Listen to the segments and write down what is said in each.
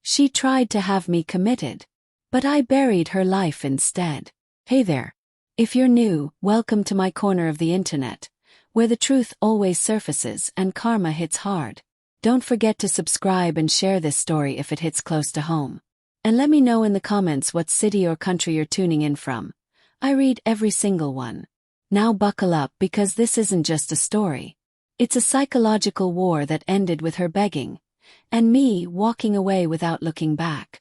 She tried to have me committed, but I buried her life instead. Hey there. If you're new, welcome to my corner of the internet, where the truth always surfaces and karma hits hard. Don't forget to subscribe and share this story if it hits close to home. And let me know in the comments what city or country you're tuning in from. I read every single one. Now buckle up, because this isn't just a story. It's a psychological war that ended with her begging, and me walking away without looking back.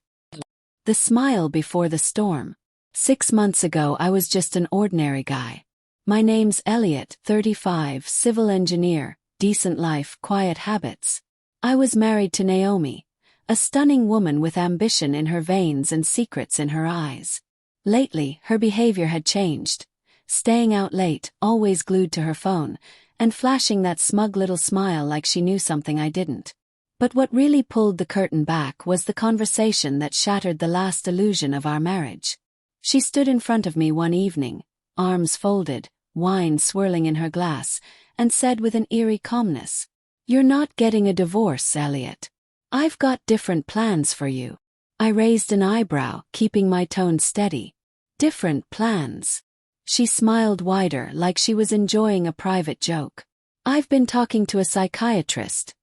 The smile before the storm. 6 months ago I was just an ordinary guy. My name's Elliot, 35, civil engineer, decent life, quiet habits. I was married to Naomi, a stunning woman with ambition in her veins and secrets in her eyes. Lately, her behavior had changed, staying out late, always glued to her phone, and flashing that smug little smile like she knew something I didn't. But what really pulled the curtain back was the conversation that shattered the last illusion of our marriage. She stood in front of me one evening, arms folded, wine swirling in her glass, and said with an eerie calmness, "You're not getting a divorce, Elliot. I've got different plans for you." I raised an eyebrow, keeping my tone steady. Different plans. She smiled wider, like she was enjoying a private joke. "I've been talking to a psychiatrist.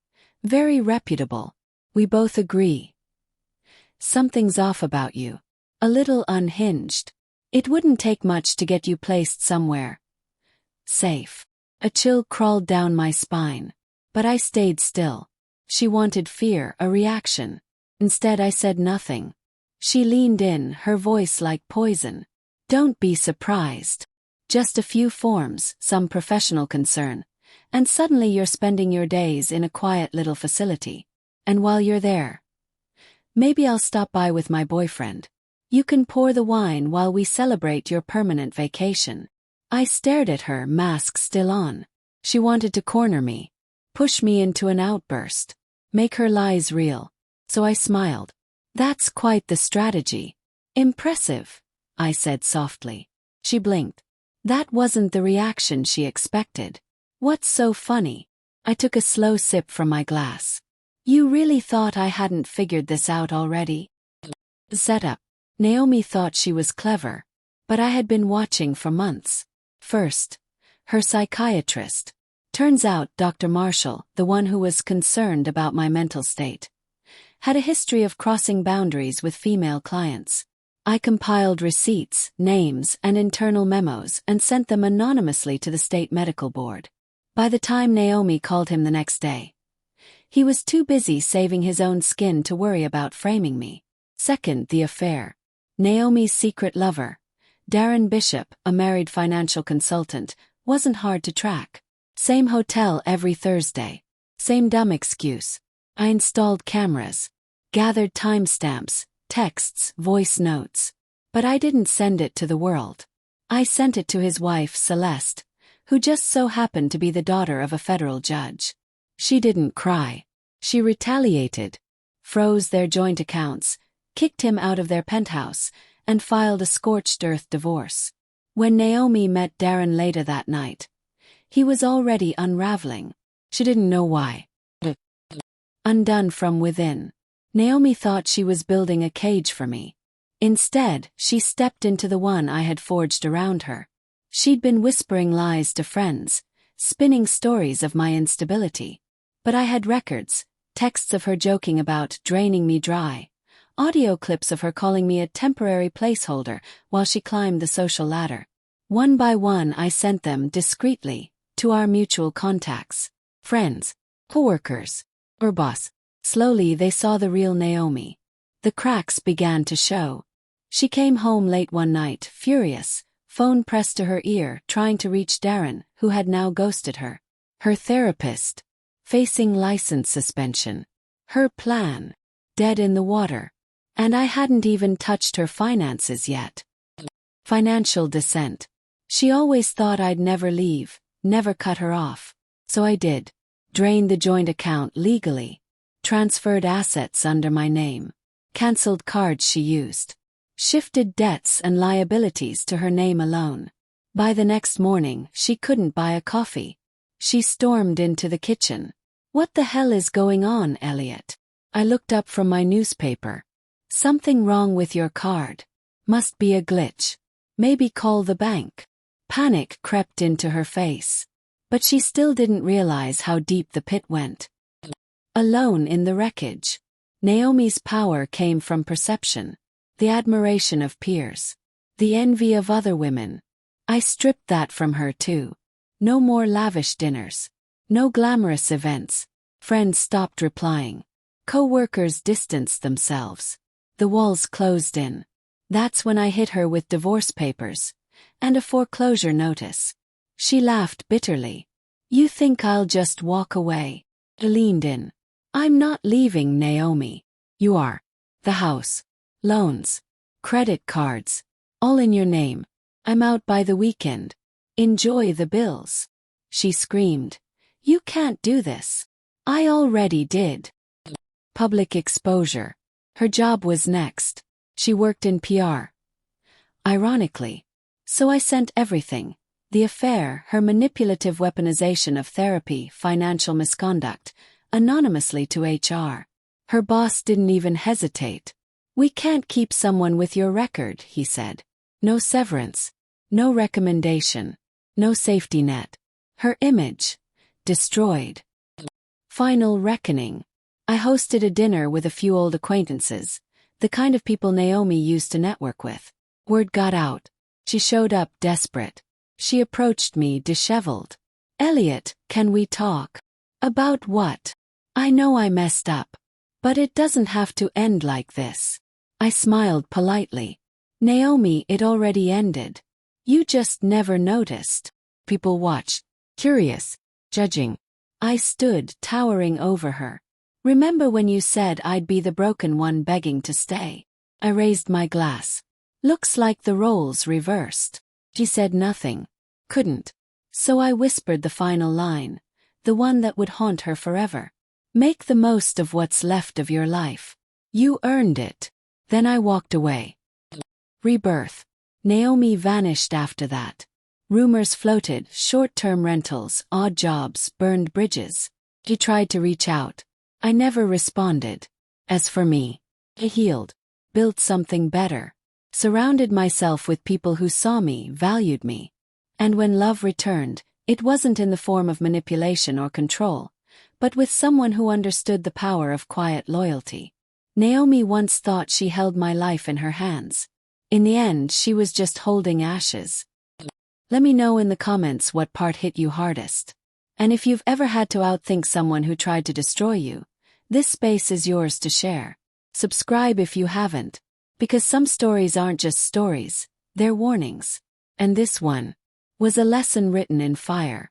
Very reputable. We both agree. Something's off about you. A little unhinged. It wouldn't take much to get you placed somewhere safe." A chill crawled down my spine. But I stayed still. She wanted fear, a reaction. Instead I said nothing. She leaned in, her voice like poison. "Don't be surprised. Just a few forms, some professional concern, and suddenly you're spending your days in a quiet little facility. And while you're there, maybe I'll stop by with my boyfriend. You can pour the wine while we celebrate your permanent vacation." I stared at her, mask still on. She wanted to corner me, push me into an outburst, make her lies real. So I smiled. "That's quite the strategy. Impressive," I said softly. She blinked. That wasn't the reaction she expected. "What's so funny?" I took a slow sip from my glass. "You really thought I hadn't figured this out already?" Setup. Naomi thought she was clever, but I had been watching for months. First, her psychiatrist. Turns out Dr. Marshall, the one who was concerned about my mental state, had a history of crossing boundaries with female clients. I compiled receipts, names, and internal memos and sent them anonymously to the state medical board. By the time Naomi called him the next day, he was too busy saving his own skin to worry about framing me. Second, the affair. Naomi's secret lover, Darren Bishop, a married financial consultant, wasn't hard to track. Same hotel every Thursday. Same dumb excuse. I installed cameras, gathered timestamps, texts, voice notes. But I didn't send it to the world. I sent it to his wife, Celeste, who just so happened to be the daughter of a federal judge. She didn't cry. She retaliated, froze their joint accounts, kicked him out of their penthouse, and filed a scorched earth divorce. When Naomi met Darren later that night, he was already unraveling. She didn't know why. Undone from within. Naomi thought she was building a cage for me. Instead, she stepped into the one I had forged around her. She'd been whispering lies to friends, spinning stories of my instability. But I had records, texts of her joking about draining me dry, audio clips of her calling me a temporary placeholder while she climbed the social ladder. One by one I sent them discreetly to our mutual contacts, friends, coworkers, or boss. Slowly they saw the real Naomi. The cracks began to show. She came home late one night, furious, phone pressed to her ear, trying to reach Darren, who had now ghosted her. Her therapist, facing license suspension. Her plan, dead in the water. And I hadn't even touched her finances yet. Financial descent. She always thought I'd never leave, never cut her off. So I did. Drained the joint account legally. Transferred assets under my name. Cancelled cards she used. Shifted debts and liabilities to her name alone. By the next morning, she couldn't buy a coffee. She stormed into the kitchen. "What the hell is going on, Elliot? I looked up from my newspaper. Something wrong with your card. Must be a glitch. Maybe call the bank. Panic crept into her face. But she still didn't realize how deep the pit went. Alone in the wreckage. Naomi's power came from perception, the admiration of peers, the envy of other women. I stripped that from her too. No more lavish dinners. No glamorous events. Friends stopped replying. Co-workers distanced themselves. The walls closed in. That's when I hit her with divorce papers and a foreclosure notice. She laughed bitterly. You think I'll just walk away? I leaned in. I'm not leaving, Naomi. You are. The house, loans, credit cards, all in your name. I'm out by the weekend. Enjoy the bills. She screamed. You can't do this. I already did. Public exposure. Her job was next. She worked in PR. Ironically. So I sent everything. The affair, her manipulative weaponization of therapy, financial misconduct, anonymously to HR. Her boss didn't even hesitate. We can't keep someone with your record, he said. No severance. No recommendation. No safety net. Her image. Destroyed. Final reckoning. I hosted a dinner with a few old acquaintances, the kind of people Naomi used to network with. Word got out. She showed up desperate. She approached me disheveled. Elliot, can we talk? About what? I know I messed up. But it doesn't have to end like this. I smiled politely. Naomi, it already ended. You just never noticed. People watched. Curious. Judging. I stood towering over her. Remember when you said I'd be the broken one begging to stay? I raised my glass. Looks like the roles reversed. She said nothing. Couldn't. So I whispered the final line. The one that would haunt her forever. Make the most of what's left of your life. You earned it. Then I walked away. Rebirth. Naomi vanished after that. Rumors floated, short-term rentals, odd jobs, burned bridges. She tried to reach out. I never responded. As for me, I healed, built something better, surrounded myself with people who saw me, valued me. And when love returned, it wasn't in the form of manipulation or control, but with someone who understood the power of quiet loyalty. Naomi once thought she held my life in her hands. In the end, she was just holding ashes. Let me know in the comments what part hit you hardest. And if you've ever had to outthink someone who tried to destroy you, this space is yours to share. Subscribe if you haven't, because some stories aren't just stories, they're warnings. And this one was a lesson written in fire.